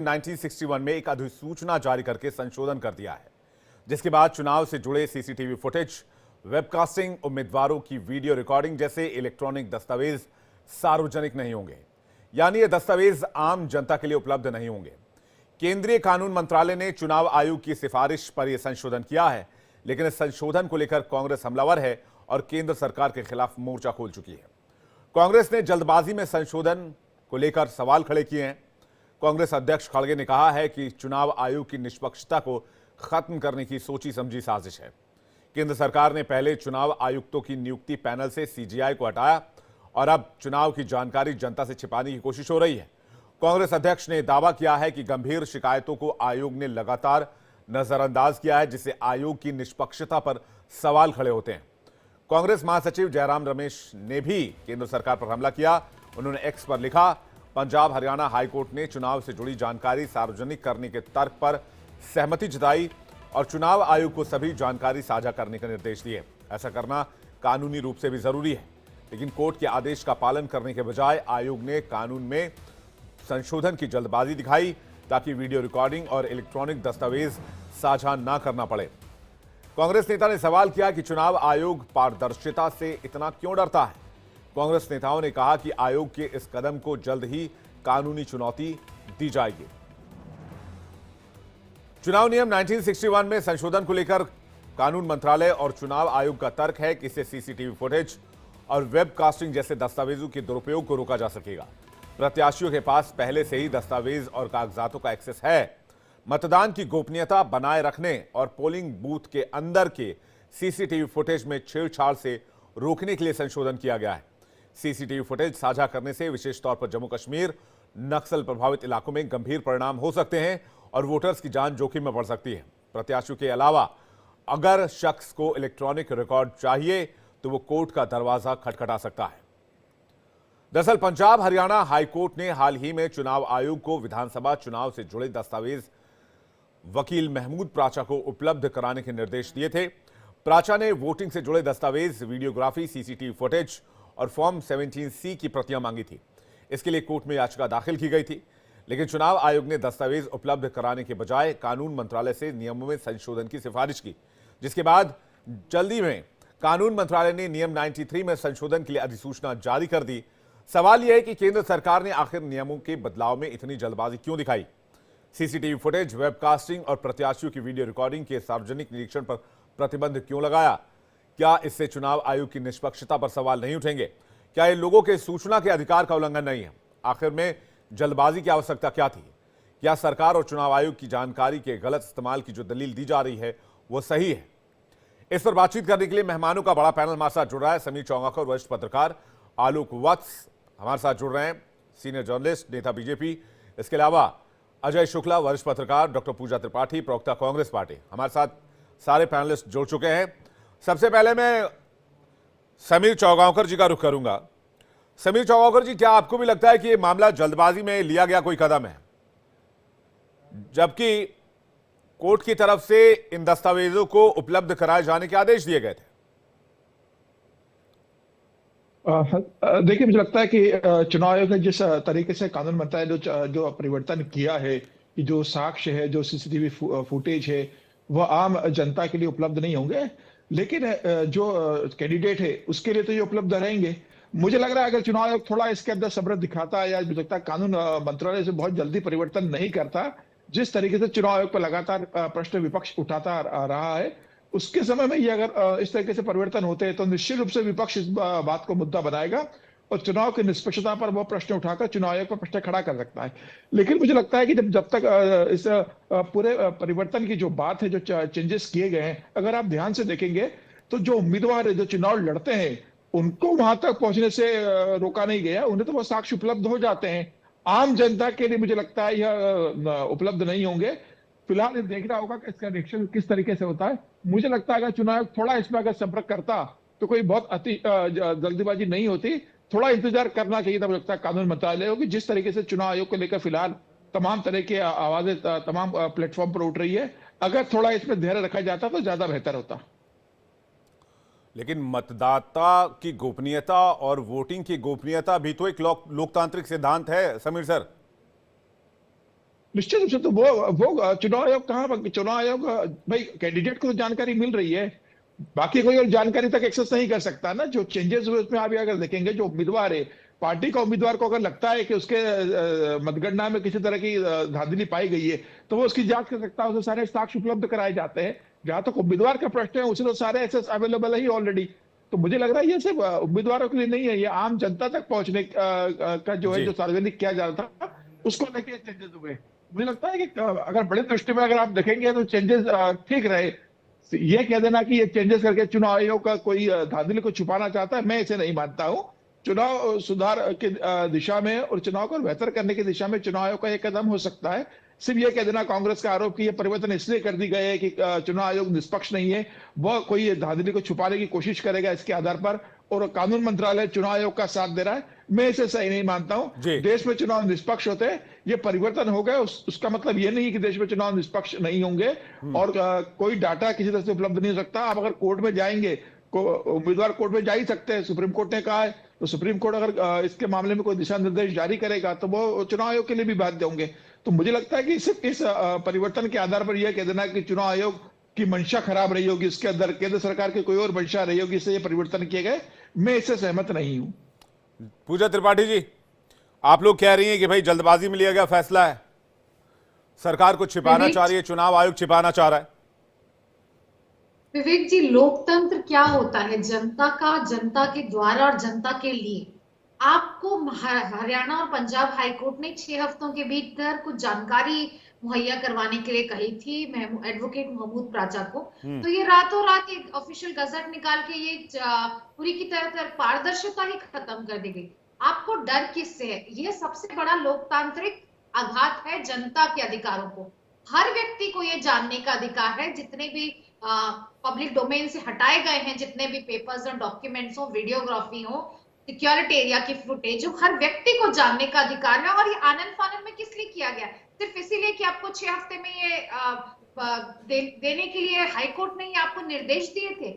1961 में एक अधिसूचना जारी करके संशोधन कर दिया है, जिसके बाद चुनाव से जुड़े सीसीटीवी फुटेज, वेबकास्टिंग, उम्मीदवारों की वीडियो रिकॉर्डिंग जैसे इलेक्ट्रॉनिक दस्तावेज सार्वजनिक नहीं होंगे। यानी ये दस्तावेज आम जनता के लिए उपलब्ध नहीं होंगे। केंद्रीय कानून मंत्रालय ने चुनाव आयोग की सिफारिश पर यह संशोधन किया है, लेकिन इस संशोधन को लेकर कांग्रेस हमलावर है और केंद्र सरकार के खिलाफ मोर्चा खोल चुकी है। कांग्रेस ने जल्दबाजी में संशोधन को लेकर सवाल खड़े किए हैं। कांग्रेस अध्यक्ष खड़गे ने कहा है कि चुनाव आयोग की निष्पक्षता को खत्म करने की सोची समझी साजिश है। केंद्र सरकार ने पहले चुनाव आयुक्तों की नियुक्ति पैनल से सीजीआई को हटाया और अब चुनाव की जानकारी जनता से छिपाने की कोशिश हो रही है। कांग्रेस अध्यक्ष ने दावा किया है कि गंभीर शिकायतों को आयोग ने लगातार नजरअंदाज किया है, जिससे आयोग की निष्पक्षता पर सवाल खड़े होते हैं। कांग्रेस महासचिव जयराम रमेश ने भी केंद्र सरकार पर हमला किया। उन्होंने एक्स पर लिखा, पंजाब हरियाणा हाईकोर्ट ने चुनाव से जुड़ी जानकारी सार्वजनिक करने के तर्क पर सहमति जताई और चुनाव आयोग को सभी जानकारी साझा करने के निर्देश दिए। ऐसा करना कानूनी रूप से भी जरूरी है, लेकिन कोर्ट के आदेश का पालन करने के बजाय आयोग ने कानून में संशोधन की जल्दबाजी दिखाई ताकि वीडियो रिकॉर्डिंग और इलेक्ट्रॉनिक दस्तावेज साझा न करना पड़े। कांग्रेस नेता ने सवाल किया कि चुनाव आयोग पारदर्शिता से इतना क्यों डरता है। कांग्रेस नेताओं ने कहा कि आयोग के इस कदम को जल्द ही कानूनी चुनौती दी जाएगी। चुनाव नियम 1961 में संशोधन को लेकर कानून मंत्रालय और चुनाव आयोग का तर्क है कि इससे सीसीटीवी फुटेज और वेबकास्टिंग जैसे दस्तावेजों के दुरुपयोग को रोका जा सकेगा। प्रत्याशियों के पास पहले से ही दस्तावेज और कागजातों का एक्सेस है। मतदान की गोपनीयता बनाए रखने और पोलिंग बूथ के अंदर के सीसीटीवी फुटेज में छेड़छाड़ से रोकने के लिए संशोधन किया गया है। सीसीटीवी फुटेज साझा करने से विशेष तौर पर जम्मू कश्मीर, नक्सल प्रभावित इलाकों में गंभीर परिणाम हो सकते हैं और वोटर्स की जान जोखिम में पड़ सकती है। प्रत्याशियों के अलावा अगर शख्स को इलेक्ट्रॉनिक रिकॉर्ड चाहिए तो वो कोर्ट का दरवाजा खटखटा सकता है। दरअसल पंजाब हरियाणा हाईकोर्ट ने हाल ही में चुनाव आयोग को विधानसभा चुनाव से जुड़े दस्तावेज वकील महमूद प्राचा को उपलब्ध कराने के निर्देश दिए थे। प्राचा ने वोटिंग से जुड़े दस्तावेज, वीडियोग्राफी, सीसीटीवी फुटेज और फॉर्म 17C की प्रतियां मांगी थी। इसके लिए कोर्ट में याचिका दाखिल की गई थी, लेकिन चुनाव आयोग ने दस्तावेज उपलब्ध कराने के बजाय कानून मंत्रालय से नियमों में संशोधन की सिफारिश की, जिसके बाद जल्दी में कानून मंत्रालय ने नियम 93 में संशोधन के लिए अधिसूचना जारी कर दी। सवाल यह है कि केंद्र सरकार ने आखिर नियमों के बदलाव में इतनी जल्दबाजी क्यों दिखाई। सीसीटीवी फुटेज, वेबकास्टिंग और प्रत्याशियों की वीडियो रिकॉर्डिंग के सार्वजनिक निरीक्षण पर प्रतिबंध क्यों लगाया। क्या इससे चुनाव आयोग की निष्पक्षता पर सवाल नहीं उठेंगे? क्या ये लोगों के सूचना के अधिकार का उल्लंघन नहीं है? आखिर में जल्दबाजी की आवश्यकता क्या थी? क्या सरकार और चुनाव आयोग की जानकारी के गलत इस्तेमाल की जो दलील दी जा रही है वो सही है? इस पर बातचीत करने के लिए मेहमानों का बड़ा पैनल हमारे साथ जुड़ रहा है। समीर चौंगाकर, वरिष्ठ पत्रकार, आलोक वत्स हमारे साथ जुड़ रहे हैं, सीनियर जर्नलिस्ट, नेता बीजेपी। इसके अलावा अजय शुक्ला, वरिष्ठ पत्रकार, डॉक्टर पूजा त्रिपाठी, प्रवक्ता कांग्रेस पार्टी। हमारे साथ सारे पैनलिस्ट जुड़ चुके हैं। सबसे पहले मैं समीर चौगांवकर जी का रुख करूंगा। समीर चौगांवकर जी, क्या आपको भी लगता है कि यह मामला जल्दबाजी में लिया गया कोई कदम है, जबकि कोर्ट की तरफ से इन दस्तावेजों को उपलब्ध कराए जाने के आदेश दिए गए थे? देखिए, मुझे लगता है कि चुनाव आयोग ने जिस तरीके से कानून मंत्रालय ने जो परिवर्तन किया है कि जो साक्ष्य है, जो सीसीटीवी फुटेज है, वह आम जनता के लिए उपलब्ध नहीं होंगे, लेकिन जो कैंडिडेट है उसके लिए तो ये उपलब्ध रहेंगे। मुझे लग रहा है अगर चुनाव आयोग थोड़ा इसके अंदर सब्र दिखाता या मुझे लगता है कानून मंत्रालय से बहुत जल्दी परिवर्तन नहीं करता, जिस तरीके से चुनाव आयोग पर लगातार प्रश्न विपक्ष उठाता रहा है, उसके समय में ये अगर इस तरीके से परिवर्तन होते हैं तो निश्चित रूप से विपक्ष इस बात को मुद्दा बनाएगा और चुनाव की निष्पक्षता पर वो प्रश्न उठाकर चुनाव आयोग पर प्रश्न खड़ा कर सकता है। लेकिन मुझे लगता है कि जब तक इस पूरे परिवर्तन की जो बात है, जो चेंजेस किए गए हैं, अगर आप ध्यान से देखेंगे तो जो उम्मीदवार है, जो चुनाव लड़ते हैं, उनको वहां तक पहुंचने से रोका नहीं गया। उन्हें तो वो साक्ष्य उपलब्ध हो जाते हैं। आम जनता के लिए मुझे लगता है यह उपलब्ध नहीं होंगे। फिलहाल ये देखना होगा कि इसका रिएक्शन किस तरीके से होता है। मुझे लगता है अगर चुनाव आयोग थोड़ा इसमें अगर संपर्क करता तो कोई बहुत अति जल्दीबाजी नहीं होती। थोड़ा इंतजार करना चाहिए था, मुझे लगता है कानून मंत्रालय को। जिस तरीके से चुनाव आयोग को लेकर फिलहाल तमाम तरह की आवाजें तमाम प्लेटफॉर्म पर उठ रही है, अगर थोड़ा इसमें धैर्य रखा जाता तो ज्यादा बेहतर होता। लेकिन मतदाता की गोपनीयता और वोटिंग की गोपनीयता भी तो एक लोकतांत्रिक सिद्धांत है समीर सर। निश्चित रूप से तो वो चुनाव आयोग कहाँ, चुनाव आयोग भाई कैंडिडेट को तो जानकारी मिल रही है, बाकी कोई और जानकारी तक एक्सेस नहीं कर सकता ना। जो चेंजेस हुए उसमें आप अगर देखेंगे, जो उम्मीदवार है, पार्टी का उम्मीदवार को अगर लगता है कि उसके मतगणना में किसी तरह की धांधली पाई गई है, तो वो उसकी जांच कर सकता है, उसे सारे साक्ष्य उपलब्ध कराए जाते हैं। जहां तक उम्मीदवार का प्रश्न है, उसे तो सारे एक्सेस अवेलेबल है ही ऑलरेडी। तो मुझे लग रहा है ये सिर्फ उम्मीदवारों के लिए नहीं है, ये आम जनता तक पहुंचने का जो है, जी। जो सार्वजनिक किया जा रहा था, उसको लेके चेंजेस हुए। मुझे लगता है कि अगर बड़े दृष्टि में अगर आप देखेंगे तो चेंजेस ठीक रहे। ये कह देना कि ये चेंजेस करके चुनाव आयोग का कोई धांधली को छुपाना चाहता है, मैं इसे नहीं मानता हूं। चुनाव सुधार के दिशा में और चुनाव को बेहतर करने की दिशा में चुनाव आयोग का एक कदम हो सकता है। सिर्फ ये कह देना कांग्रेस का आरोप कि ये परिवर्तन इसलिए कर दी गए है कि चुनाव आयोग निष्पक्ष नहीं है, वह कोई धांधली को छुपाने की कोशिश करेगा इसके आधार पर, और कानून मंत्रालय चुनाव आयोग का साथ दे रहा है, मैं इसे सही नहीं मानता हूं। जी। देश में चुनाव निष्पक्ष होते हैं, ये परिवर्तन हो गए, उसका मतलब ये नहीं कि देश में चुनाव निष्पक्ष नहीं होंगे। और कोई डाटा किसी तरह से उपलब्ध नहीं हो सकता। आप अगर कोर्ट में जाएंगे, उम्मीदवार कोर्ट में जा ही सकते हैं, सुप्रीम कोर्ट ने कहा है, तो सुप्रीम कोर्ट अगर इसके मामले में कोई दिशा निर्देश जारी करेगा तो वो चुनाव आयोग के लिए भी बाध्य होंगे। तो मुझे लगता है कि सिर्फ इस परिवर्तन के आधार पर यह कह देना कि चुनाव आयोग की मंशा खराब रही होगी, इसके अंदर केंद्र सरकार की कोई और मंशा रही होगी, इससे ये परिवर्तन किए गए, मैं इससे सहमत नहीं हूं। पूजा त्रिपाठी जी, आप लोग कह रही हैं कि भाई जल्दबाजी में लिया गया फैसला है, सरकार को छिपाना विवेक चाह रही है, चुनाव आयोग छिपाना चाह रहा है। विवेक जी, लोकतंत्र क्या होता है? जनता का, जनता के द्वारा और जनता के लिए। आपको हरियाणा और पंजाब हाईकोर्ट ने 6 हफ्तों के भीतर कुछ जानकारी मुहैया करवाने के लिए कही थी एडवोकेट महमूद प्राचा को। तो ये रातों रात एक ऑफिशियल गजट निकाल के ये पूरी की तरह पारदर्शिता ही खत्म कर दी गई। आपको डर किससे है? ये सबसे बड़ा लोकतांत्रिक आघात है जनता के अधिकारों को। हर व्यक्ति को ये जानने का अधिकार है, जितने भी पब्लिक डोमेन से हटाए गए हैं, जितने भी पेपर्स और डॉक्यूमेंट्स हो, वीडियोग्राफी हो, सिक्योरिटी एरिया की फुटेज हो, हर व्यक्ति को जानने का अधिकार है। और ये आनंद फानंद में किस लिए किया गया? सिर्फ इसीलिए कि आपको 6 हफ्ते में ये देने के लिए हाईकोर्ट ने आपको निर्देश दिए थे।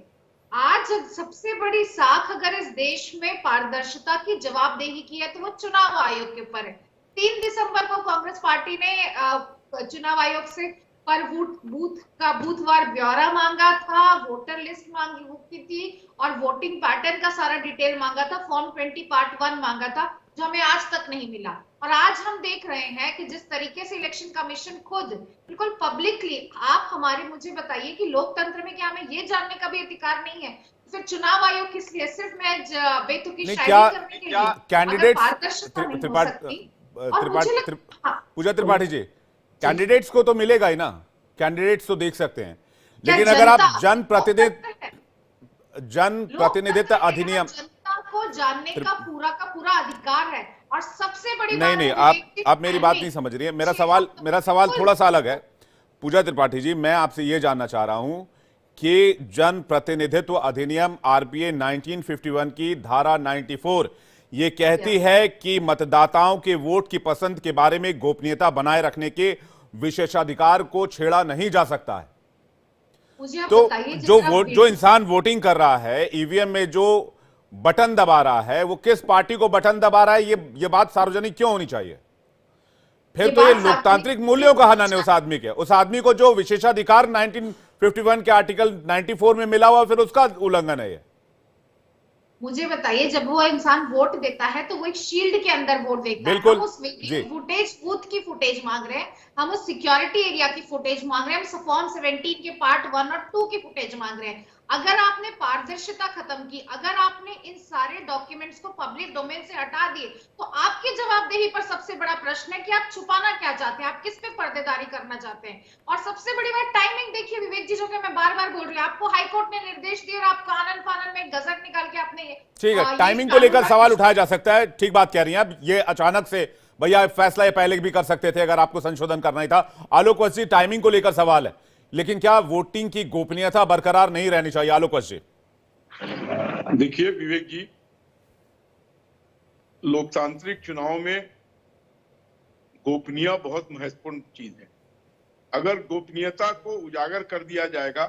आज सबसे बड़ी साख अगर इस देश में पारदर्शिता की जवाबदेही की है तो वो चुनाव आयोग के ऊपर है। 3 दिसंबर को कांग्रेस पार्टी ने चुनाव आयोग से पर बूथ का बूथवार ब्यौरा मांगा था, वोटर लिस्ट मांगी थी और वोटिंग पैटर्न का सारा डिटेल मांगा था, फॉर्म 20 पार्ट 1 मांगा था, जो हमें आज तक नहीं मिला। और आज हम देख रहे हैं कि जिस तरीके से इलेक्शन कमीशन खुद बिल्कुल पब्लिकली, आप हमारे मुझे बताइए कि लोकतंत्र में क्या हमें ये जानने का भी अधिकार नहीं है? फिर चुनाव आयोग किस लिए? सिर्फ मैं बेतुकी शायरी करने के लिए? कैंडिडेट्स पारदर्शिता नहीं हो सकती। और मुझे पूजा त्रिपाठी जी, कैंडिडेट्स को तो मिलेगा ही ना, कैंडिडेट्स तो देख सकते हैं, क्या लेकिन अगर आप जनता जनप्रतिनिधित्व अधिनियम, जनता को जानने का पूरा अधिकार है। और सबसे बड़ी नहीं बात नहीं, है, आप मेरी बात नहीं समझ रही है। मेरा सवाल थोड़ा सा अलग है। पूजा त्रिपाठी जी, मैं आपसे यह जानना चाह रहा हूं कि जनप्रतिनिधित्व अधिनियम आरपीए 1951 की धारा 94 ये कहती है कि मतदाताओं के वोट की पसंद के बारे में गोपनीयता बनाए रखने के विशेषाधिकार को छेड़ा नहीं जा सकता है। तो जो इंसान वोटिंग कर रहा है, ईवीएम में जो बटन दबा रहा है, वो किस पार्टी को बटन दबा रहा है, ये बात सार्वजनिक क्यों होनी चाहिए? फिर तो ये लोकतांत्रिक मूल्यों का हनन है उस आदमी के, उस आदमी को जो विशेषाधिकार 1951 के आर्टिकल 94 में मिला हुआ, फिर उसका उल्लंघन है ये। मुझे बताइए, जब वो इंसान वोट देता है तो वो एक शील्ड के अंदर वोट देता है। हम उस फुटेज, बूथ की फुटेज मांग रहे हैं, हम उस सिक्योरिटी एरिया की फुटेज मांग रहे हैं, हम फॉर्म 17 के पार्ट 1 और 2 की फुटेज मांग रहे हैं। अगर आपने पारदर्शिता खत्म की, अगर आपने इन सारे डॉक्यूमेंट्स को पब्लिक डोमेन से हटा दिए, तो आपकी जवाबदेही पर सबसे बड़ा प्रश्न है कि आप छुपाना क्या चाहते हैं, आप किस पे पर्देदारी करना चाहते हैं। और सबसे बड़ी बात, टाइमिंग देखिए विवेक जी, जो कि मैं बार बार बोल रही हूँ, आपको हाईकोर्ट ने निर्देश दिया और आपका आनंद फानंद में गजट निकाल के आपने, ठीक है, टाइमिंग को लेकर सवाल उठाया जा सकता है, ठीक बात कह रही हैं आप। ये अचानक से भैया फैसला ये पहले भी कर सकते थे अगर आपको संशोधन करना ही था। आलोक वत्स जी, टाइमिंग को लेकर सवाल है, लेकिन क्या वोटिंग की गोपनीयता बरकरार नहीं रहनी चाहिए? आलोक वत्स जी, देखिए विवेक जी, लोकतांत्रिक चुनाव में गोपनीयता बहुत महत्वपूर्ण चीज है। अगर गोपनीयता को उजागर कर दिया जाएगा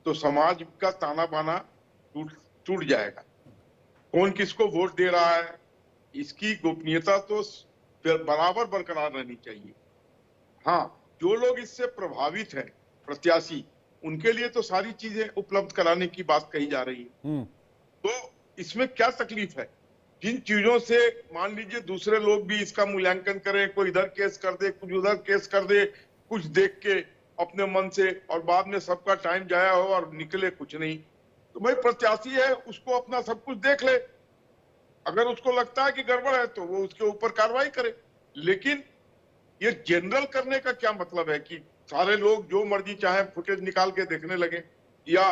तो समाज का ताना बाना टूट जाएगा। कौन किसको वोट दे रहा है, इसकी गोपनीयता तो बराबर बरकरार रहनी चाहिए। हाँ, जो लोग इससे प्रभावित हैं, प्रत्याशी, उनके लिए तो सारी चीजें उपलब्ध कराने की बात कही जा रही है। तो इसमें क्या तकलीफ है? जिन चीजों से मान लीजिए दूसरे लोग भी इसका मूल्यांकन करें, कोई इधर केस कर दे, कुछ उधर केस कर दे, कुछ देख के अपने मन से, और बाद में सबका टाइम जाया हो और निकले कुछ नहीं। तो भाई प्रत्याशी है, उसको अपना सब कुछ देख ले, अगर उसको लगता है कि गड़बड़ है तो वो उसके ऊपर कार्रवाई करे। लेकिन ये जनरल करने का क्या मतलब है कि सारे लोग जो मर्जी चाहे फुटेज निकाल के देखने लगे या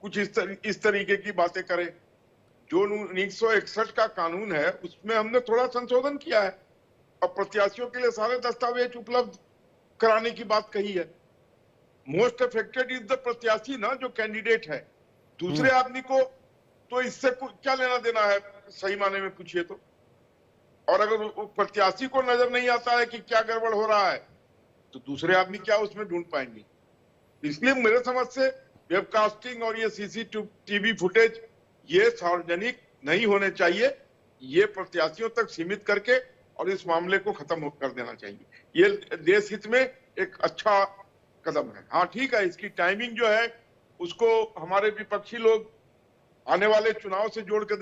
कुछ इस तरीके की बातें करें। जो 1961 का कानून है उसमें हमने थोड़ा संशोधन किया है और प्रत्याशियों के लिए सारे दस्तावेज उपलब्ध कराने की बात कही है। मोस्ट अफेक्टेड इज द प्रत्याशी ना, जो कैंडिडेट है। दूसरे आदमी को तो इससे क्या लेना देना है, सही माने में पूछिए तो। और अगर प्रत्याशी को नजर नहीं आता है कि क्या गड़बड़ हो रहा है तो दूसरे आदमी क्या उसमें ढूंढ पाएंगे। इसलिए मेरे समझ से वेबकास्टिंग और ये सीसीटीवी फुटेज ये सार्वजनिक नहीं होने चाहिए, ये प्रत्याशियों तक सीमित करके और इस मामले को खत्म कर देना चाहिए। ये देश हित में एक अच्छा कदम है। हाँ ठीक है, इसकी टाइमिंग जो है उसको हमारे विपक्षी लोग आने वाले चुनाव से जोड़ के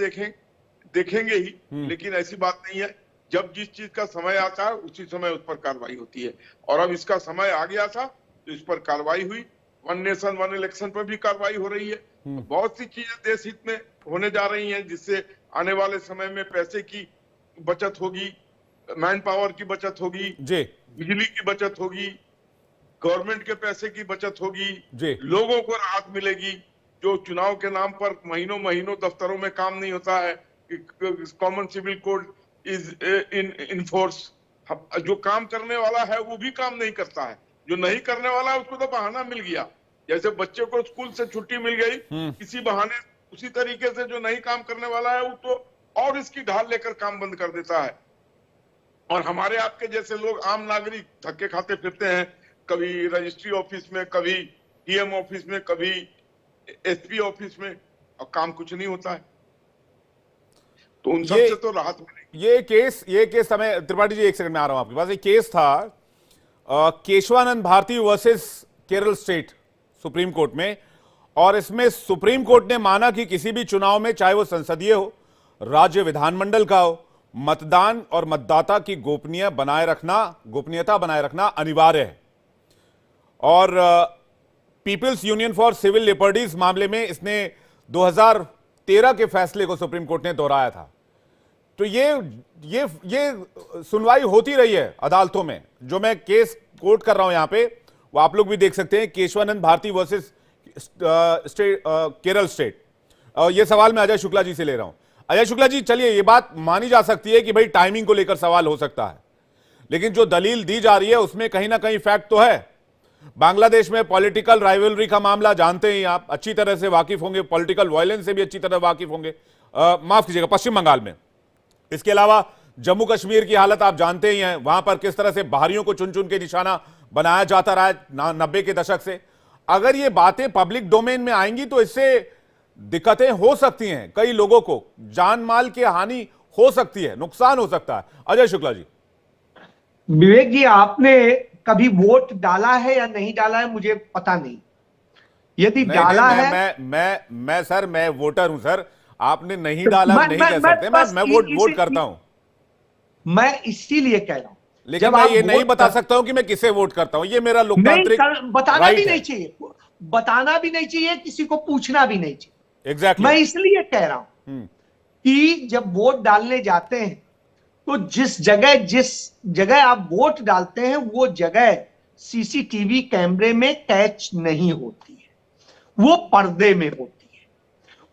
देखेंगे ही, लेकिन ऐसी बात नहीं है। जब जिस चीज का समय आता है उसी समय उस पर कार्रवाई होती है, और अब इसका समय आ गया था तो इस पर कार्रवाई हुई। वन नेशन वन इलेक्शन पर भी कार्रवाई हो रही है। बहुत सी चीजें देश हित में होने जा रही हैं, जिससे आने वाले समय में पैसे की बचत होगी, मैन पावर की बचत होगी, बिजली की बचत होगी, गवर्नमेंट के पैसे की बचत होगी, लोगों को राहत मिलेगी। जो चुनाव के नाम पर महीनों महीनों दफ्तरों में काम नहीं होता है, common civil code is in force, जो काम करने वाला है वो भी काम नहीं करता है, जो नहीं करने वाला है उसको तो बहाना मिल गया। जैसे बच्चे को स्कूल से छुट्टी मिल गई किसी बहाने, उसी तरीके से जो नहीं काम करने वाला है वो तो और इसकी ढाल लेकर काम बंद कर देता है। और हमारे आपके जैसे लोग आम नागरिक धक्के खाते फिरते हैं, कभी रजिस्ट्री ऑफिस में, कभी डीएम ऑफिस में, कभी एसपी ऑफिस में, और काम कुछ नहीं होता है। तो उन सबसे तो राहत मिलेगी। ये केस हमें, त्रिपाठी जी एक सेकंड में आ रहा हूं आपके पास। एक केस था Kesavananda Bharati versus Kerala state Supreme Court में, और इसमें सुप्रीम कोर्ट ने माना कि किसी भी चुनाव में, चाहे वो संसदीय हो, राज्य विधानमंडल का हो, मतदान और मतदाता की गोपनीयता बनाए रखना अनिवार्य है। और People's Union for Civil Liberties मामले में इसने 2013 के फैसले को सुप्रीम कोर्ट ने दोहराया था। तो ये सुनवाई होती रही है अदालतों में। जो मैं केस कोर्ट कर रहा हूं यहां पे, वो आप लोग भी देख सकते हैं, केशवानंद भारती वर्सेस केरल स्टेट। ये सवाल मैं अजय शुक्ला जी से ले रहा हूं। अजय शुक्ला जी, चलिए ये बात मानी जा सकती है कि भाई टाइमिंग को लेकर सवाल हो सकता है, लेकिन जो दलील दी जा रही है उसमें कहीं ना कहीं फैक्ट तो है। बांग्लादेश में पॉलिटिकल राइवलरी का मामला जानते ही आप, अच्छी तरह से वाकिफ होंगे, पॉलिटिकल वायलेंस से भी अच्छी तरह वाकिफ होंगे, माफ कीजिएगा, पश्चिम बंगाल में। इसके अलावा जम्मू कश्मीर की हालत आप जानते ही हैं, वहां पर किस तरह से बाहरियों को चुन चुन के निशाना बनाया जाता रहा है 90 के दशक से। अगर ये बातें पब्लिक डोमेन में आएंगी तो इससे दिक्कतें हो सकती हैं, कई लोगों को जान माल की हानि हो सकती है, नुकसान हो सकता है। अजय शुक्ला जी। विवेक जी, आपने कभी वोट डाला है या नहीं डाला है मुझे पता नहीं। यदि डाला है, मैं सर, मैं वोटर हूं सर। आपने नहीं डाला नहीं कह सकते। मैं वोट करता हूं। मैं इसीलिए कह रहा हूं, लेकिन मैं ये नहीं बता सकता हूं कि मैं किसे वोट करता हूं। ये मेरा लोकतांत्रिक बताना भी नहीं चाहिए, बताना भी नहीं चाहिए, किसी को पूछना भी नहीं चाहिए। एग्जैक्टली। मैं इसलिए कह रहा हूं कि जब वोट डालने जाते हैं तो जिस जगह आप वोट डालते हैं वो जगह सीसीटीवी कैमरे में कैच नहीं होती है, वो पर्दे में होती है,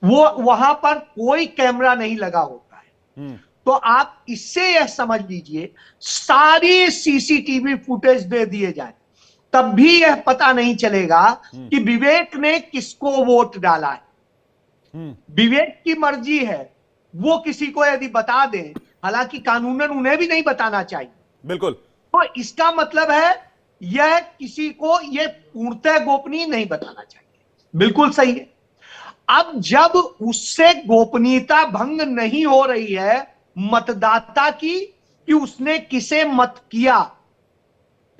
वो वहां पर कोई कैमरा नहीं लगा होता है। तो आप इससे यह समझ लीजिए, सारी सीसीटीवी फुटेज दे दिए जाए तब भी यह पता नहीं चलेगा कि विवेक ने किसको वोट डाला है। विवेक की मर्जी है, वो किसी को यदि बता दें, हालांकि कानूनन उन्हें भी नहीं बताना चाहिए, बिल्कुल, तो इसका मतलब है यह किसी को यह पूर्णतः गोपनीय नहीं बताना चाहिए। बिल्कुल सही है। अब जब उससे गोपनीयता भंग नहीं हो रही है मतदाता की कि उसने किसे मत किया,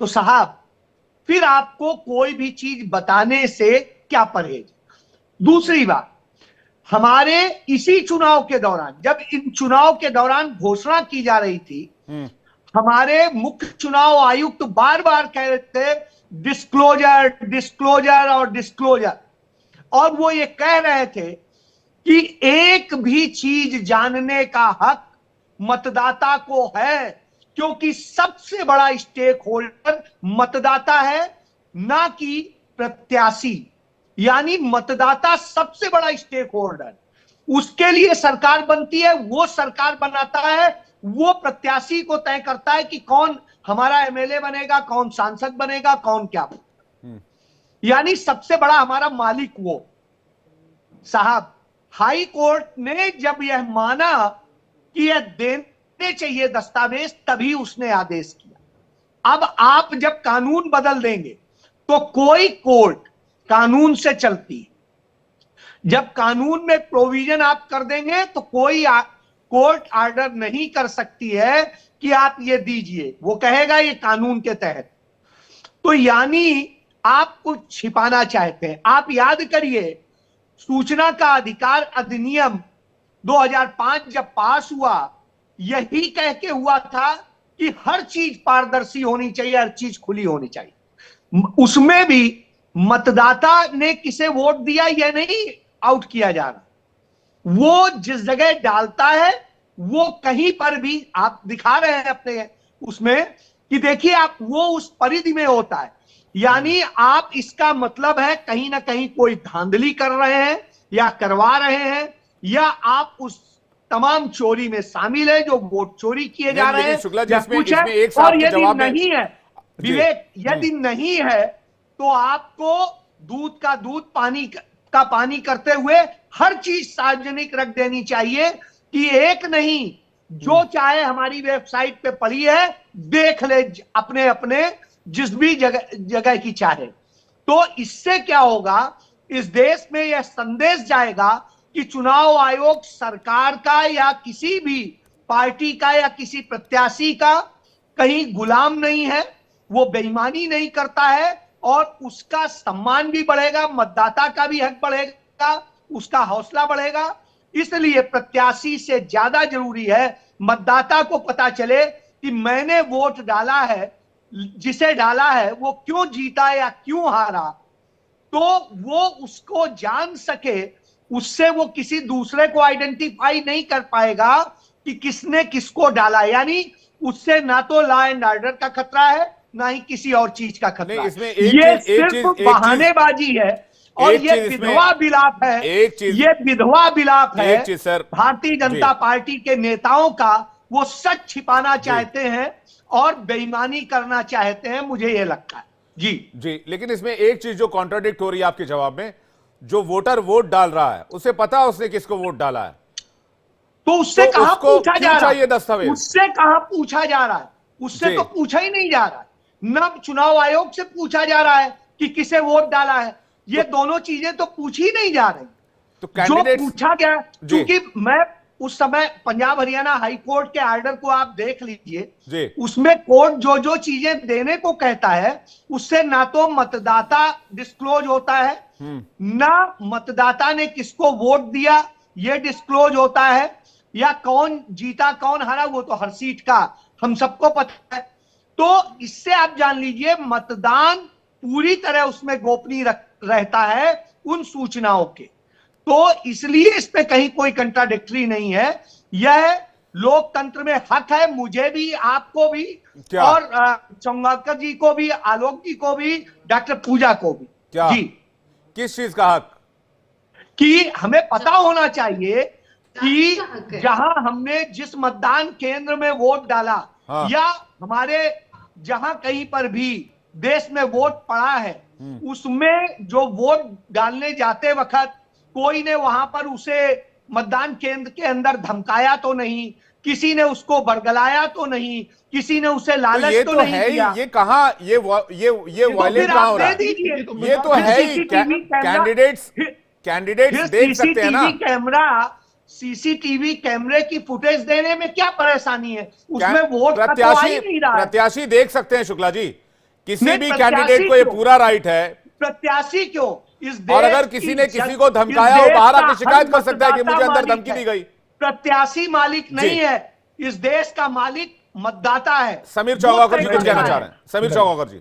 तो साहब फिर आपको कोई भी चीज बताने से क्या परहेज। दूसरी बात, हमारे इसी चुनाव के दौरान, जब इन चुनाव के दौरान घोषणा की जा रही थी, हमारे मुख्य चुनाव आयुक्त बार बार कह रहे थे डिस्क्लोजर डिस्क्लोजर और डिस्क्लोजर, और वो ये कह रहे थे कि एक भी चीज जानने का हक मतदाता को है, क्योंकि सबसे बड़ा स्टेक होल्डर मतदाता है, ना कि प्रत्याशी। यानी मतदाता सबसे बड़ा स्टेक होल्डर, उसके लिए सरकार बनती है, वो सरकार बनाता है, वो प्रत्याशी को तय करता है कि कौन हमारा एमएलए बनेगा, कौन सांसद बनेगा, कौन क्या बनेगा। यानी सबसे बड़ा हमारा मालिक वो। साहब हाई कोर्ट ने जब यह माना कि यह देने चाहिए दस्तावेज, तभी उसने आदेश किया। अब आप जब कानून बदल देंगे तो कोई कोर्ट कानून से चलती है, जब कानून में प्रोविजन आप कर देंगे तो कोई कोर्ट ऑर्डर नहीं कर सकती है कि आप ये दीजिए, वो कहेगा ये कानून के तहत। तो यानी आप कुछ छिपाना चाहते हैं। आप याद करिए, सूचना का अधिकार अधिनियम 2005 जब पास हुआ, यही कह के हुआ था कि हर चीज पारदर्शी होनी चाहिए, हर चीज खुली होनी चाहिए। उसमें भी मतदाता ने किसे वोट दिया यह नहीं आउट किया जा रहा, वो जिस जगह डालता है वो कहीं पर भी आप दिखा रहे हैं अपने उसमें कि देखिए आप, वो उस परिधि में होता है। यानी आप, इसका मतलब है कहीं ना कहीं कोई धांधली कर रहे हैं या करवा रहे हैं, या आप उस तमाम चोरी में शामिल है जो वोट चोरी किए जा रहे हैं, शुक्ला जी, और यदि नहीं है विवेक, यदि नहीं है तो आपको दूध का दूध, पानी का पानी करते हुए हर चीज सार्वजनिक रख देनी चाहिए कि एक नहीं, जो चाहे हमारी वेबसाइट पे पड़ी है देख ले, अपने अपने जिस भी जगह की चाहे। तो इससे क्या होगा, इस देश में यह संदेश जाएगा कि चुनाव आयोग सरकार का या किसी भी पार्टी का या किसी प्रत्याशी का कहीं गुलाम नहीं है, वो बेईमानी नहीं करता है, और उसका सम्मान भी बढ़ेगा, मतदाता का भी हक बढ़ेगा, उसका हौसला बढ़ेगा। इसलिए प्रत्याशी से ज्यादा जरूरी है मतदाता को पता चले कि मैंने वोट डाला है, जिसे डाला है वो क्यों जीता या क्यों हारा, तो वो उसको जान सके। उससे वो किसी दूसरे को आइडेंटिफाई नहीं कर पाएगा कि किसने किसको डाला। यानी उससे ना तो लॉ एंड ऑर्डर का खतरा है, ना ही किसी और चीज का खतरा है। ये सिर्फ बहानेबाजी है, और ये विधवा विलाप है, ये विधवा विलाप है भारतीय जनता पार्टी के नेताओं का। वो सच छिपाना चाहते हैं और बेईमानी करना चाहते हैं, मुझे ये लगता है। जी, लेकिन इसमें एक चीज जो कॉन्ट्राडिक्ट हो रही है आपके जवाब में, जो वोटर वोट डाल रहा है उसे पता है उसने किसको वोट डाला है, तो उससे तो कहां पूछा जा रहा है? दस्तावेज उससे कहां पूछा जा रहा है? उससे तो पूछा ही नहीं जा रहा है। न चुनाव आयोग से पूछा जा रहा है कि किसे वोट डाला है, ये दोनों चीजें तो पूछी ही नहीं जा रही। तो जो पूछा गया, क्योंकि मैं उस समय पंजाब हरियाणा हाई कोर्ट के ऑर्डर को आप देख लीजिए, उसमें कोर्ट जो जो चीजें देने को कहता है उससे ना तो मतदाता डिस्क्लोज होता है, ना मतदाता ने किसको वोट दिया ये डिस्क्लोज होता है, या कौन जीता कौन हारा वो तो हर सीट का हम सबको पता है। तो इससे आप जान लीजिए मतदान पूरी तरह उसमें गोपनीय रहता है उन सूचनाओं के। तो इसलिए इसमें कहीं कोई कंट्राडिक्टरी नहीं है, यह लोकतंत्र में हक है, मुझे भी, आपको भी, और चंगाकर जी को भी, आलोक जी को भी, डॉक्टर पूजा को भी। जी, किस चीज का हक? कि हमें पता होना चाहिए कि जहां हमने जिस मतदान केंद्र में वोट डाला, या हमारे जहां कहीं पर भी देश में वोट पड़ा है, उसमें जो वोट डालने जाते वक्त कोई ने वहां पर उसे मतदान केंद्र के अंदर धमकाया तो नहीं, किसी ने उसको बरगलाया तो नहीं, किसी ने उसे लालच तो नहीं दिया। ये कहाँ, ये वायलेट कहाँ हो रहा है? ये तो है ही, कैंडिडेट्स देख सकते हैं ना। सीसीटीवी कैमरे की फुटेज देने में क्या परेशानी है? उसमें वोट का तो आ ही नहीं रहा है। प्रत्याशी देख सकते हैं शुक्ला जी, किसी नहीं, भी प्रत्याशी कैंडिडेट को ये क्यों? पूरा राइट है। प्रत्याशी क्यों? इस और देश अगर किसी ने की किसी को इस धमकाया हो, देश बाहर का आके हर शिकायत कर सकता है कि मतदाता मुझे अंदर मालिक धमकी है। दी गई। प्रत्याशी मालिक नहीं जी। है, इस देश का मालिक मतदाता है। समीर वोट चौगाकर जी तय कुछ कहना करता चाह है। रहे हैं। समीर चौगाकर जी।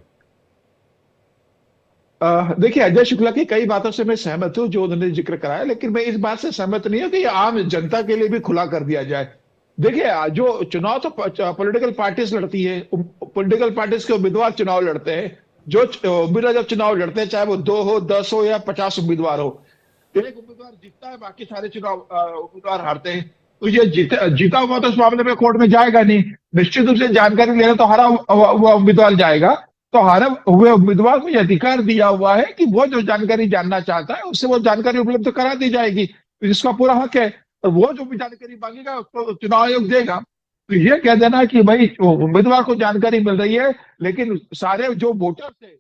देखिए, अजय शुक्ला की कई बातों से मैं सहमत हूं जो उन्होंने जिक्र कराया, लेकिन मैं इस बात से सहमत नहीं हूं कि ये आम जनता के लिए भी खुला कर दिया जाए। देखिए, जो चुनाव तो पॉलिटिकल पार्टीज लड़ती है, पॉलिटिकल पार्टीज के उम्मीदवार चुनाव लड़ते हैं। जो उम्मीदवार जब चुनाव लड़ते हैं, चाहे वो 2 हो, 10 हो या 50 उम्मीदवार हो, एक उम्मीदवार जीतता है, बाकी सारे चुनाव उम्मीदवार हारते हैं। तो ये जीता हुआ तो इस मामले में कोर्ट में जाएगा नहीं। निश्चित रूप से जानकारी लेना तो हारा हुआ उम्मीदवार जाएगा। तो हारे हुए उम्मीदवार को यह अधिकार दिया हुआ है कि वो जो जानकारी जानना चाहता है उससे वो जानकारी उपलब्ध करा दी जाएगी, जिसका पूरा हक है। और वो जो भी जानकारी मांगेगा उसको चुनाव आयोग देगा। तो ये कह देना कि भाई उम्मीदवार को जानकारी मिल रही है, लेकिन सारे जो वोटर्स है,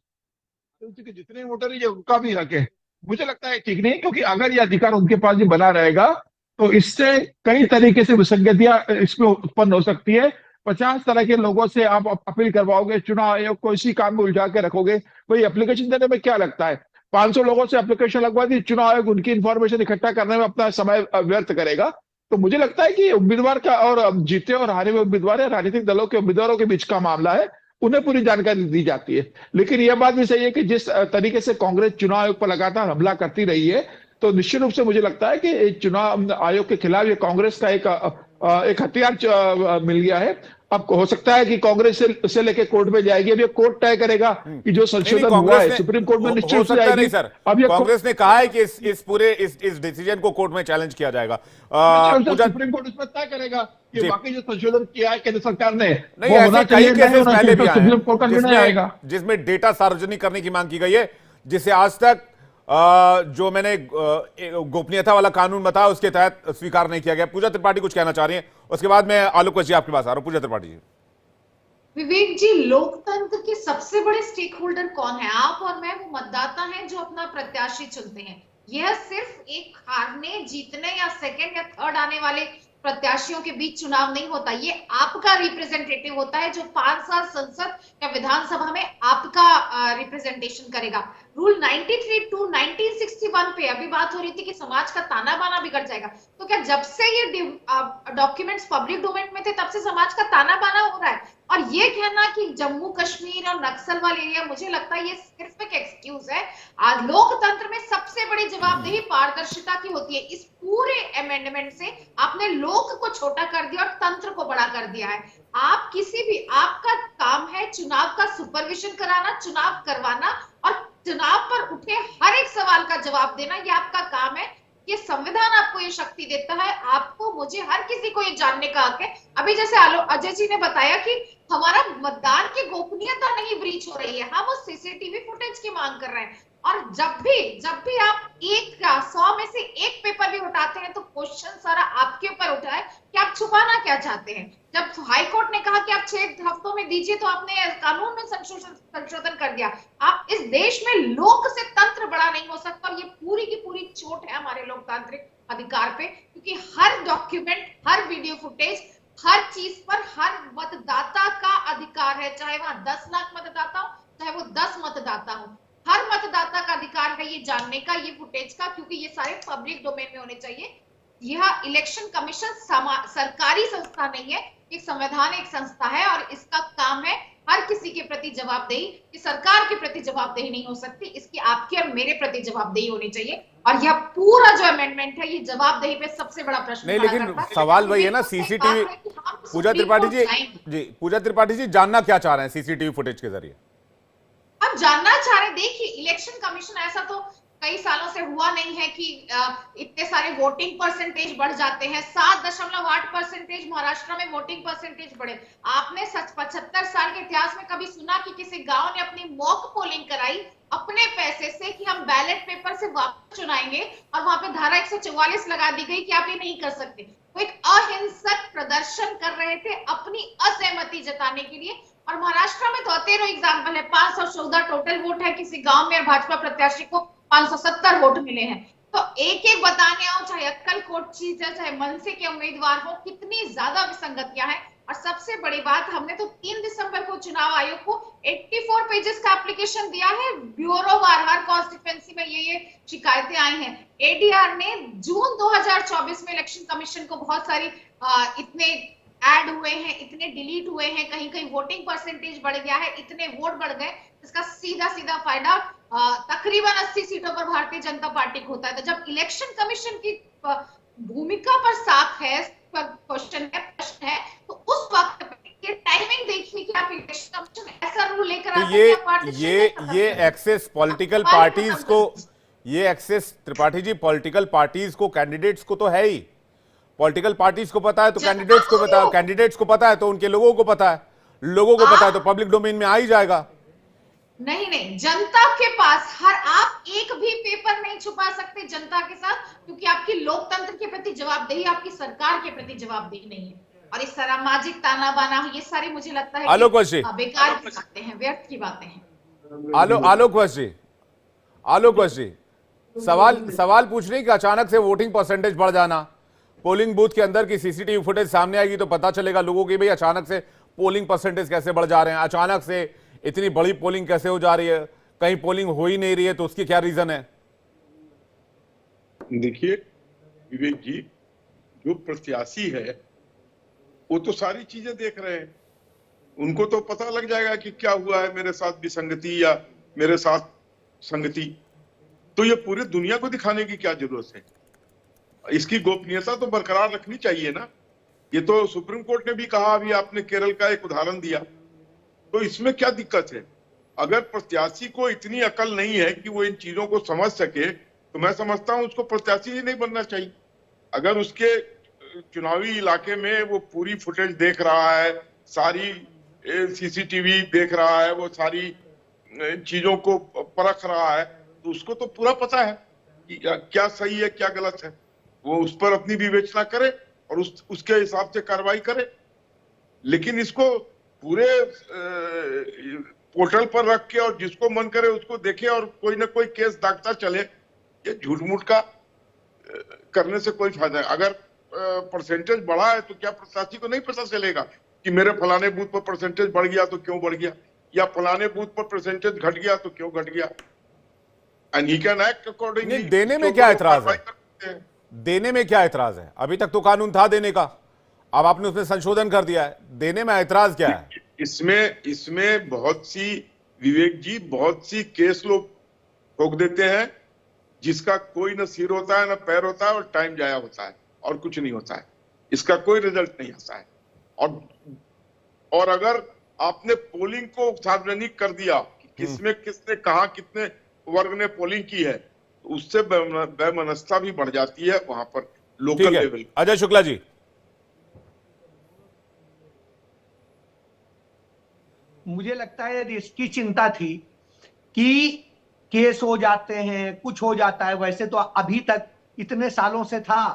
उनके जितने वोटर है, ये उनका भी हक है, मुझे लगता है ठीक नहीं। क्योंकि अगर ये अधिकार उनके पास भी बना रहेगा तो इससे कई तरीके से विसंगतियां इसमें उत्पन्न हो सकती है। 50 तरह के लोगों से आप अपील करवाओगे, चुनाव आयोग को इसी काम में उलझा के रखोगे। भाई एप्लीकेशन देने में क्या लगता है? 500 लोगों से एप्लीकेशन लगवा दी, चुनाव आयोग उनकी इंफॉर्मेशन इकट्ठा करने में अपना समय व्यर्थ करेगा। तो मुझे लगता है कि उम्मीदवार का, और जीते और हारे हुए उम्मीदवार है, राजनीतिक दलों के उम्मीदवारों के बीच का मामला है, उन्हें पूरी जानकारी दी जाती है। लेकिन यह बात भी सही है कि जिस तरीके से कांग्रेस चुनाव आयोग पर लगातार हमला करती रही है, तो निश्चित रूप से मुझे लगता है कि चुनाव आयोग के खिलाफ ये कांग्रेस का एक हथियार मिल गया है। अब हो सकता है कि कांग्रेस से लेके कोर्ट में जाएगी। अब ये कोर्ट तय करेगा कि जो संशोधन हुआ है सुप्रीम कोर्ट में निश्चित हो रूप से सकता जाएगी। नहीं सर, अब ये कांग्रेस ने कहा है कि इस पूरे इस डिसीजन को कोर्ट में चैलेंज किया जाएगा। सुप्रीम कोर्ट इसमें तय करेगा कि बाकी जो संशोधन किया है केंद्र सरकार ने, नहीं, वो ऐसे होना कई चाहिए, नहीं केसेस होना पहले चाहिए, भी तो आए सुप्रीम कोर्ट का हैं निर्णय आएगा। जिसमें डेटा सार्वजनिक करने की मांग की गई है, जिसे आज तक जो मैंने गोपनीयता वाला कानून बताया उसके तहत स्वीकार नहीं किया गया। पूजा त्रिपाठी कुछ कहना चाह रही हैं, उसके बाद मैं आलोक जी आपके पास आ रहा हूं। पूजा त्रिपाठी जी। विवेक जी, लोकतंत्र के सबसे बड़े स्टेक होल्डर कौन है? आप और मैं। वो मतदाता हैं जो अपना प्रत्याशी चुनते हैं। यह सिर्फ एक हारने, जीतने या सेकंड या थर्ड आने वाले प्रत्याशियों के बीच चुनाव नहीं होता। ये आपका रिप्रेजेंटेटिव होता है जो 5 साल संसद या विधानसभा में आपका रिप्रेजेंटेशन करेगा। रूल 93 टू 1961 पे अभी बात हो रही थी कि समाज का ताना बाना बिगड़ जाएगा। तो क्या जब से ये डॉक्यूमेंट्स पब्लिक डोमेन में थे तब से समाज का ताना बाना हो रहा है? और ये कहना कि जम्मू कश्मीर और नक्सल वाले एरिया, मुझे लगता है ये सिर्फ एक एक्सक्यूज है। आज लोकतंत्र में सबसे बड़ी जवाबदेही पारदर्शिता की होती है। इस पूरे अमेंडमेंट से आपने लोक को छोटा कर दिया और तंत्र को बड़ा कर दिया है। आप किसी भी, आपका काम है चुनाव का सुपरविजन कराना, चुनाव करवाना और चुनाव पर उठे हर एक सवाल का जवाब देना। ये आपका काम है। ये संविधान आपको ये शक्ति देता है। आपको, मुझे, हर किसी को ये जानने का हक है। अभी जैसे अजय जी ने बताया कि हमारा मतदान की गोपनीयता नहीं ब्रीच हो रही है, हम उस सीसीटीवी फुटेज की मांग कर रहे हैं। और जब भी आप 100 में से एक पेपर भी उठाते हैं तो क्वेश्चन सारा आपके ऊपर उठा है कि आप छुपाना क्या चाहते हैं। जब हाई कोर्ट ने कहा कि आप 6 हफ्तों में दीजिए तो आपने कानून में संशोधन कर दिया। आप, इस देश में लोक से तंत्र बड़ा नहीं हो सकता। और ये पूरी की पूरी चोट है हमारे लोकतांत्रिक अधिकार पे, क्योंकि हर डॉक्यूमेंट, हर वीडियो फुटेज, हर चीज पर हर मतदाता का अधिकार है। चाहे वहां 10 लाख मतदाता हो, चाहे वो 10 मतदाता हो, हर मतदाता का अधिकार है ये जानने का, ये फुटेज का, क्योंकि ये सारे पब्लिक डोमेन में होने चाहिए। यह इलेक्शन कमीशन सरकारी संस्था नहीं है, एक संवैधानिक संस्था है और इसका काम है हर किसी के प्रति जवाबदेही। ये सरकार के प्रति जवाबदेही नहीं हो सकती, इसकी आपके और मेरे प्रति जवाबदेही होनी चाहिए। और यह पूरा जो अमेंडमेंट है ये जवाबदेही पे सबसे बड़ा प्रश्न नहीं, खड़ा लेकिन करता है। सवाल वही है ना, सीसीटीवी। पूजा त्रिपाठी जी, पूजा त्रिपाठी जी जानना क्या चाह रहे हैं सीसीटीवी फुटेज के जरिए? हम जानना चाह रहे, देखिए इलेक्शन कमीशन, ऐसा तो कई सालों से हुआ नहीं है कि इतने सारे वोटिंग परसेंटेज बढ़ जाते हैं। 7.8% महाराष्ट्र में वोटिंग परसेंटेज बढ़े। आपने 75 साल के इतिहास में कभी सुना कि किसी गांव ने अपनी मॉक पोलिंग कराई अपने पैसे से कि हम बैलेट पेपर से वापस चुनाएंगे, और वहां पे धारा 144 लगा दी गई कि आप ये नहीं कर सकते। वो एक अहिंसक प्रदर्शन कर रहे थे अपनी असहमति जताने के लिए। और महाराष्ट्र में तो अतेरो एग्जाम्पल है, 514 टोटल वोट है किसी गांव में और भाजपा प्रत्याशी को 570 वोट मिले हैं। तो एक एक बताने आओ, चाहे अक्कलकोट चीज है, चाहे मनसे के उम्मीदवार हो, कितनी ज्यादा विसंगतियां हैं। और सबसे बड़ी बात, हमने तो 3 दिसंबर को चुनाव आयोग को 84 पेजेस का एप्लीकेशन दिया है। ब्यूरो वार कॉन्स्टिट्यूएंसी में ये शिकायतें आई हैं। एडीआर ने जून 2024 में इलेक्शन कमीशन को बहुत सारी इतने ऐड हुए हैं, इतने डिलीट हुए हैं, कहीं कहीं वोटिंग परसेंटेज बढ़ गया है, इतने वोट बढ़ गए, इसका सीधा सीधा फायदा तकरीबन 80 सीटों पर भारतीय जनता पार्टी को होता है। तो जब इलेक्शन कमीशन की भूमिका पर साफ है, प्रश्न है, तो उस वक्त ये टाइमिंग देखिए कि आप इलेक्शन कमीशन ऐसा रूल लेकर तो ये एक्सेस पॉलिटिकल पार्टीज को, ये access Tripathi ji political parties को, कैंडिडेट्स को तो है ही। पॉलिटिकल पार्टीज को पता है तो कैंडिडेट्स को पता है, कैंडिडेट्स को पता है तो उनके लोगों को पता है, लोगों को पता है तो पब्लिक डोमेन में आ ही जाएगा। नहीं, जनता के पास आप एक भी पेपर नहीं छुपा सकते जनता के साथ, क्योंकि आपकी लोकतंत्र के प्रति जवाबदेही, आपकी सरकार के प्रति जवाबदेही नहीं है। और इस सामाजिक ताना बाना, ये सारी मुझे लगता है आलोक जी बेकार की बातें हैं, व्यर्थ की बातें हैं। आलोक जी सवाल पूछ रही कि अचानक से वोटिंग परसेंटेज बढ़ जाना, पोलिंग बूथ के अंदर की सीसीटीवी फुटेज सामने आएगी तो पता चलेगा लोगों की भाई अचानक से पोलिंग परसेंटेज कैसे बढ़ जा रहे हैं, अचानक से इतनी बड़ी पोलिंग कैसे हो जा रही है, कहीं पोलिंग हो ही नहीं रही है, तो उसकी क्या रीजन है? देखिए विवेक जी, जो प्रत्याशी है वो तो सारी चीजें देख रहे हैं, उनको तो पता लग जाएगा कि क्या हुआ है, मेरे साथ विसंगति या मेरे साथ संगति। तो ये पूरी दुनिया को दिखाने की क्या जरूरत है? इसकी गोपनीयता तो बरकरार रखनी चाहिए ना। ये तो सुप्रीम कोर्ट ने भी कहा, अभी आपने केरल का एक उदाहरण दिया, तो इसमें क्या दिक्कत है? अगर प्रत्याशी को इतनी अकल नहीं है कि वो इन चीजों को समझ सके, तो मैं समझता हूं उसको प्रत्याशी ही नहीं बनना चाहिए। अगर उसके चुनावी इलाके में वो पूरी फुटेज देख रहा है, सारी सीसीटीवी देख रहा है, वो सारी चीजों को परख रहा है, तो उसको तो पूरा पता है कि क्या सही है क्या गलत है। वो उस पर अपनी विवेचना करे और उसके हिसाब से कार्रवाई करे। लेकिन इसको पूरे पोर्टल पर रख के और जिसको मन करे उसको देखे और कोई ना कोई केस दागता चले, ये झूठ मूठ का करने से कोई फायदा है। अगर परसेंटेज बढ़ा है तो क्या प्रत्याशी को नहीं पता चलेगा कि मेरे फलाने बूथ पर परसेंटेज बढ़ गया तो क्यों बढ़ गया, या फलाने बूथ पर परसेंटेज घट गया तो क्यों घट गया? And he can act accordingly. देने में क्या एतराज है? देने में क्या एतराज है? अभी तक तो कानून था देने का, अब आपने उसमें संशोधन कर दिया है, देने में ऐतराज क्या है? इसमें बहुत सी, विवेक जी, बहुत सी केस लोग ठोक देते हैं जिसका कोई न सिर होता है न पैर होता है, और टाइम जाया होता है और कुछ नहीं होता है, इसका कोई रिजल्ट नहीं आता है। और अगर आपने पोलिंग को सार्वजनिक कर दिया कि किसमें किसने कहा, कितने वर्ग ने पोलिंग की है, तो उससे वैमनस्यता भी बढ़ जाती है वहां पर लोकल लेवल। अजय शुक्ला जी, मुझे लगता है यदि इसकी चिंता थी कि केस हो जाते हैं, कुछ हो जाता है, वैसे तो अभी तक इतने सालों से था,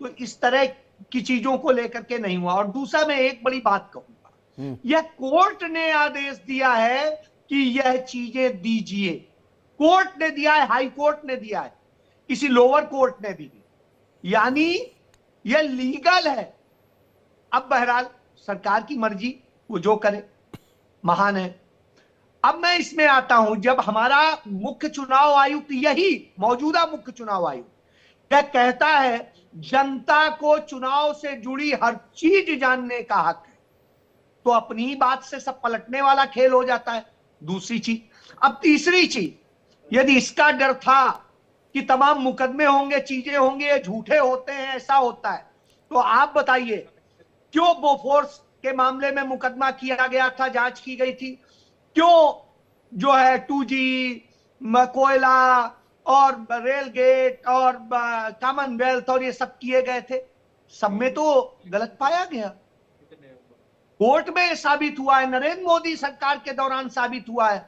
तो इस तरह की चीजों को लेकर के नहीं हुआ। और दूसरा मैं एक बड़ी बात कहूंगा, यह कोर्ट ने आदेश दिया है कि यह चीजें दीजिए, कोर्ट ने दिया है, हाई कोर्ट ने दिया है, किसी लोअर कोर्ट ने भी दी, यानी यह लीगल है। अब बहरहाल सरकार की मर्जी, वो जो करे, महान है। अब मैं इसमें आता हूं, जब हमारा मुख्य चुनाव आयुक्त, यही मौजूदा मुख्य चुनाव आयुक्त यह कहता है जनता को चुनाव से जुड़ी हर चीज जानने का हक है, तो अपनी ही बात से सब पलटने वाला खेल हो जाता है। दूसरी चीज, अब तीसरी चीज, यदि इसका डर था कि तमाम मुकदमे होंगे, चीजें होंगे, झूठे होते हैं, ऐसा होता है, तो आप बताइए क्यों बोफोर्स के मामले में मुकदमा किया गया था, जांच की गई थी, क्यों जो है 2G, कोयला और रेल गेट और कॉमनवेल्थ और ये सब किए गए थे, सब में तो गलत पाया गया, कोर्ट में साबित हुआ है, नरेंद्र मोदी सरकार के दौरान साबित हुआ है।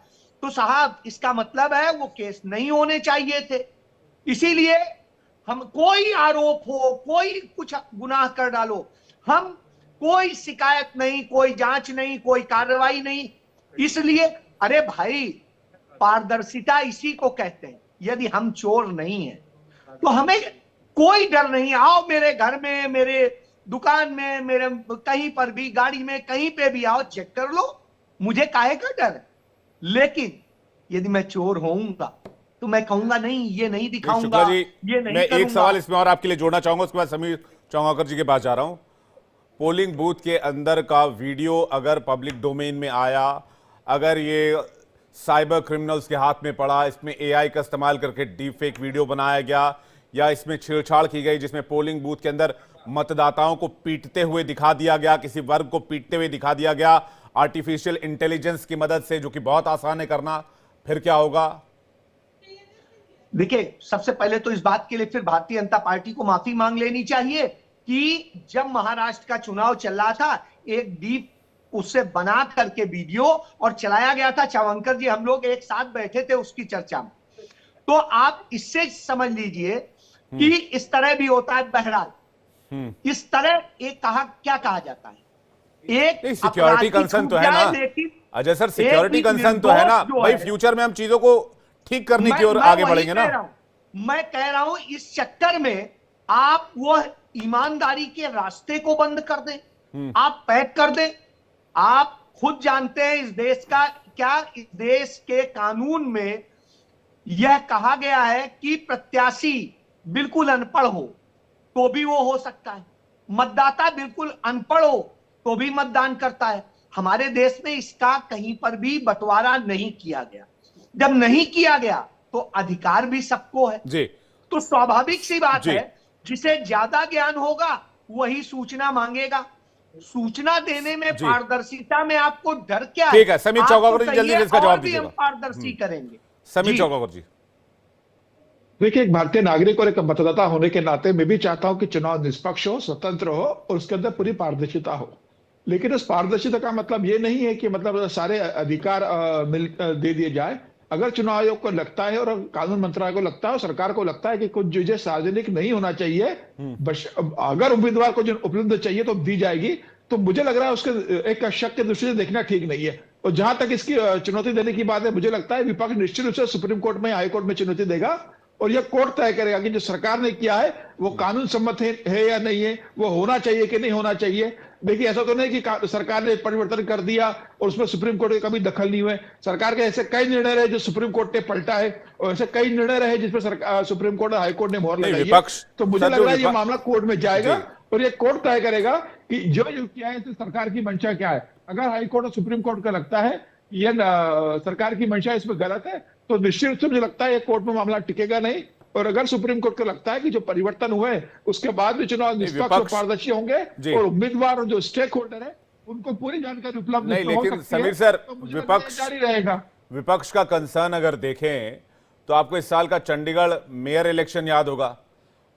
तो साहब इसका मतलब है वो केस नहीं होने चाहिए थे। इसीलिए हम, कोई आरोप हो, कोई कुछ गुनाह कर डालो, हम कोई शिकायत नहीं, कोई जांच नहीं, कोई कार्रवाई नहीं। इसलिए अरे भाई, पारदर्शिता इसी को कहते हैं। यदि हम चोर नहीं हैं तो हमें कोई डर नहीं, आओ मेरे घर में, मेरे दुकान में, मेरे कहीं पर भी, गाड़ी में, कहीं पे भी आओ, चेक कर लो, मुझे काहे का डर है। लेकिन यदि मैं चोर होऊंगा तो मैं कहूंगा नहीं, ये नहीं दिखाऊंगा, शुक्ला जी, ये नहीं मैं करूंगा। एक सवाल इसमें और आपके लिए जोड़ना चाहूंगा, उसके बाद समीर चौंगाकर जी के पास जा रहा हूं। पोलिंग बूथ के अंदर का वीडियो अगर पब्लिक डोमेन में आया, अगर ये साइबर क्रिमिनल्स के हाथ में पड़ा, इसमें एआई का इस्तेमाल करके डीप फेक वीडियो बनाया गया, या इसमें छेड़छाड़ की गई जिसमें पोलिंग बूथ के अंदर मतदाताओं को पीटते हुए दिखा दिया गया, किसी वर्ग को पीटते हुए दिखा दिया गया आर्टिफिशियल इंटेलिजेंस की मदद से, जो कि बहुत आसान है करना, फिर क्या होगा? देखिए, सबसे पहले तो इस बात के लिए फिर भारतीय जनता पार्टी को माफी मांग लेनी चाहिए कि जब महाराष्ट्र का चुनाव चल रहा था, एक डीप उससे बना करके वीडियो और चलाया गया था। चावंकर जी, हम लोग एक साथ बैठे थे उसकी चर्चा में। तो आप इससे समझ लीजिए कि इस तरह भी होता है। बहरहाल इस तरह एक क्या कहा जाता है, एक सिक्योरिटी कंसर्न तो है ना अजय सर, सिक्योरिटी कंसर्न तो है ना भाई, फ्यूचर में हम चीजों को ठीक करने की ओर आगे बढ़ेंगे ना। मैं कह रहा हूं इस चक्कर में आप वो ईमानदारी के रास्ते को बंद कर दें, आप पैक कर दें। आप खुद जानते हैं इस देश का क्या, इस देश के कानून में यह कहा गया है कि प्रत्याशी बिल्कुल अनपढ़ हो तो भी वो हो सकता है, मतदाता बिल्कुल अनपढ़ हो तो भी मतदान करता है। हमारे देश में इसका कहीं पर भी बंटवारा नहीं किया गया। जब नहीं किया गया तो अधिकार भी सबको है जी। तो स्वाभाविक सी बात है, जिसे ज्यादा ज्ञान होगा वही सूचना मांगेगा। सूचना देने में, पारदर्शिता में आपको डर क्या है? ठीक है, समीर चौंगाकर जी जल्दी इसका जवाब दीजिएगा। हम पारदर्शी करेंगे। समीर चौंगाकर जी, देखिए, एक भारतीय नागरिक और एक मतदाता होने के नाते मैं भी चाहता हूं कि चुनाव निष्पक्ष हो, स्वतंत्र हो और उसके अंदर पूरी पारदर्शिता हो। लेकिन उस पारदर्शिता का मतलब ये नहीं है कि मतलब सारे अधिकार दे दिए जाए। अगर चुनाव आयोग को लगता है और कानून मंत्रालय को लगता है और सरकार को लगता है कि कुछ चीजें सार्वजनिक नहीं होना चाहिए, अगर उम्मीदवार को जो उपलब्ध चाहिए तो दी जाएगी, तो मुझे लग रहा है उसके एक शक के दृष्टि से देखना ठीक नहीं है। और जहां तक इसकी चुनौती देने की बात है, मुझे लगता है विपक्ष निश्चित रूप से सुप्रीम कोर्ट में, हाई कोर्ट में चुनौती देगा और यह कोर्ट तय करेगा कि जो सरकार ने किया है वो कानून सम्मत है या नहीं है, वो होना चाहिए कि नहीं होना चाहिए। देखिए, ऐसा तो नहीं कि सरकार ने परिवर्तन कर दिया और उसमें सुप्रीम कोर्ट के कभी दखल नहीं हुए। सरकार के ऐसे कई निर्णय रहे जो सुप्रीम कोर्ट ने पलटा है और ऐसे कई निर्णय रहे जिसमें सुप्रीम कोर्ट और हाई कोर्ट ने मोहर लगाई है। तो मुझे लग रहा है ये मामला कोर्ट में जाएगा और ये कोर्ट तय करेगा कि जो किया है सरकार की मंशा क्या है। अगर हाई कोर्ट और सुप्रीम कोर्ट का लगता है यह सरकार की मंशा इसमें गलत है तो निश्चित रूप से मुझे लगता है ये कोर्ट में मामला टिकेगा नहीं। और अगर सुप्रीम कोर्ट को लगता है कि जो परिवर्तन हुए उसके बाद भी चुनाव निष्पक्ष और पारदर्शी होंगे और उम्मीदवार और जो स्टेक होल्डर है उनको पूरी जानकारी उपलब्ध नहीं, लेकिन समीर सर, तो विपक्ष जारी रहेगा। विपक्ष का कंसर्न अगर देखें तो आपको इस साल का चंडीगढ़ मेयर इलेक्शन याद होगा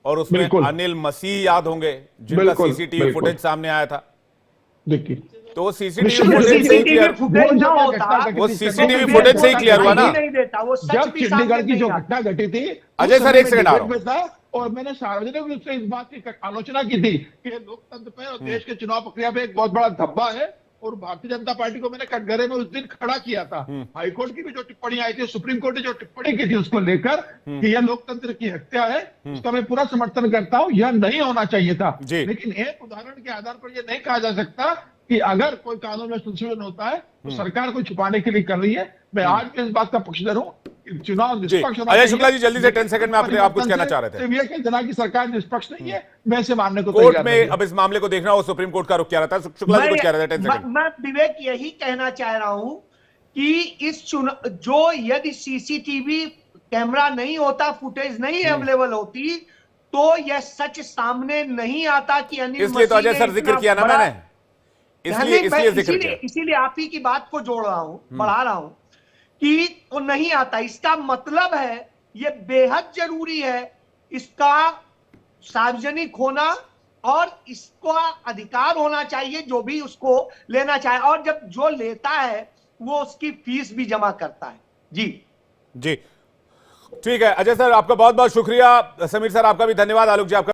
और उसमें अनिल मसीह याद होंगे जिनका सीसीटीवी फुटेज सामने आया था। देखिए, तो सीसीटीवी फुटेज से ही क्लियर, वो सीसीटीवी फुटेज से ही क्लियर हुआ ना। जब चंडीगढ़ की जो घटना घटी थी, अजय सर एक सेकंड आ रहा हूं, और मैंने सार्वजनिक रूप से इस बात की आलोचना की थी कि लोकतंत्र पे और देश के चुनाव प्रक्रिया पे एक बहुत बड़ा धब्बा है और भारतीय जनता पार्टी को मैंने कटघरे में उस दिन खड़ा किया था। हाईकोर्ट की भी जो टिप्पणी आई थी, सुप्रीम कोर्ट ने जो टिप्पणी की थी उसको लेकर कि यह लोकतंत्र की हत्या है, उसका मैं पूरा समर्थन करता हूं। यह नहीं होना चाहिए था। लेकिन एक उदाहरण के आधार पर यह नहीं कहा जा सकता कि अगर कोई कानून में संशोधन होता है तो सरकार को छुपाने के लिए कर रही है। मैं आज भी इस बात का पक्षधर हूं, चुनाव निष्पक्ष होना चाहिए। अजय शुक्ला जी, जल्दी से 10 सेकंड में आप कुछ कहना चाह रहे थे। ये कहना कि सरकार निष्पक्ष नहीं है, मैं इसे मानने को कोर्ट में अब इस मामले को देखना हो, सुप्रीम कोर्ट का रुख क्या रहता है? शुक्ला जी कुछ कह रहे थे, 10 सेकंड। मैं विवेक यही कहना चाह रहा हूं कि इस जो यदि सीसीटीवी कैमरा नहीं होता, फुटेज नहीं अवेलेबल होती तो यह सच सामने नहीं आता कि अनिल, इसलिए तो अजय सर जिक्र किया ना मैंने, इसीलिए आप ही की बात को जोड़ रहा हूं, बढ़ा रहा हूं कि वो नहीं आता। इसका मतलब है ये बेहद जरूरी है इसका सार्वजनिक होना और इसका अधिकार होना चाहिए जो भी उसको लेना चाहे, और जब जो लेता है वो उसकी फीस भी जमा करता है। जी जी, ठीक है अजय सर, आपका बहुत बहुत शुक्रिया। समीर सर, आपका भी धन्यवाद। आलोक जी, आपका